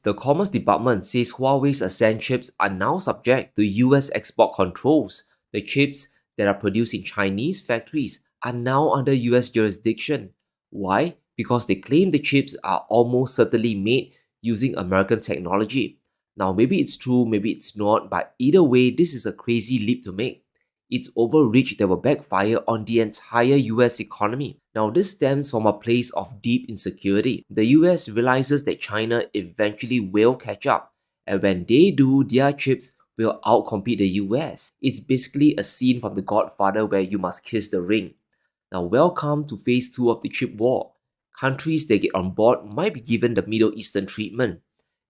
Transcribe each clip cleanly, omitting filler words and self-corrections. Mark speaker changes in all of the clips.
Speaker 1: The Commerce Department says Huawei's Ascend chips are now subject to US export controls. The chips that are produced in Chinese factories are now under US jurisdiction. Why? Because they claim the chips are almost certainly made using American technology. Now, maybe it's true, maybe it's not, but either way, this is a crazy leap to make. It's overreach that will backfire on the entire US economy. Now, this stems from a place of deep insecurity. The US realizes that China eventually will catch up, and when they do, their chips will outcompete the US. It's basically a scene from The Godfather where you must kiss the ring. Now, welcome to phase 2 of the chip war. Countries that get on board might be given the Middle Eastern treatment.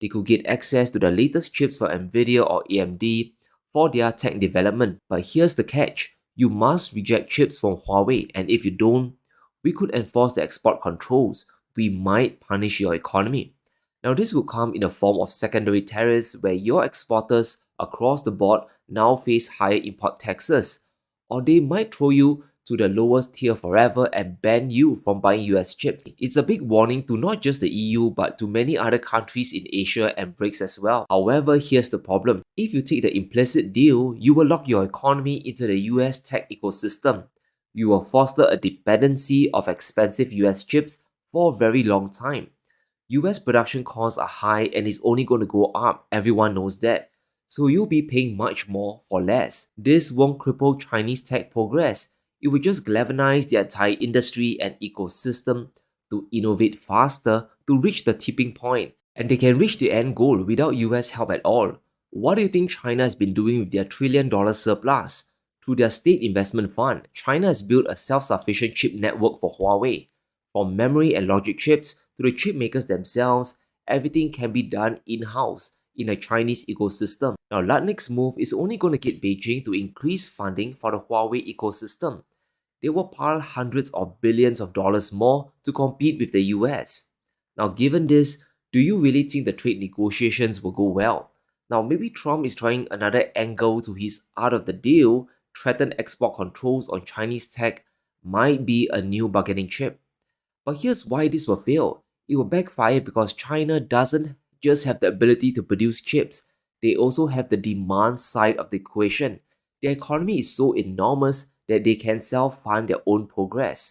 Speaker 1: They could get access to the latest chips from Nvidia or AMD for their tech development. But here's the catch. You must reject chips from Huawei, and if you don't, we could enforce the export controls. We might punish your economy. Now, this would come in the form of secondary tariffs where your exporters across the board now face higher import taxes, or they might throw you to the lowest tier forever and ban you from buying US chips. It's a big warning to not just the EU but to many other countries in Asia and BRICS as well. However, here's the problem. If you take the implicit deal, you will lock your economy into the US tech ecosystem. You will foster a dependency of expensive US chips for a very long time. US production costs are high and it's only going to go up, everyone knows that. So you'll be paying much more for less. This won't cripple Chinese tech progress. It will just galvanize the entire industry and ecosystem to innovate faster to reach the tipping point, and they can reach the end goal without US help at all. What do you think China has been doing with their $1 trillion surplus? Through their state investment fund, China has built a self-sufficient chip network for Huawei. From memory and logic chips to the chip makers themselves, everything can be done in-house in a Chinese ecosystem. Now, Lutnick's move is only going to get Beijing to increase funding for the Huawei ecosystem. They will pile hundreds of billions of dollars more to compete with the US. Now, given this, do you really think the trade negotiations will go well? Now, maybe Trump is trying another angle to his out of the deal, threaten export controls on Chinese tech might be a new bargaining chip. But here's why this will fail. It will backfire because China doesn't just have the ability to produce chips, they also have the demand side of the equation. Their economy is so enormous that they can self-fund their own progress.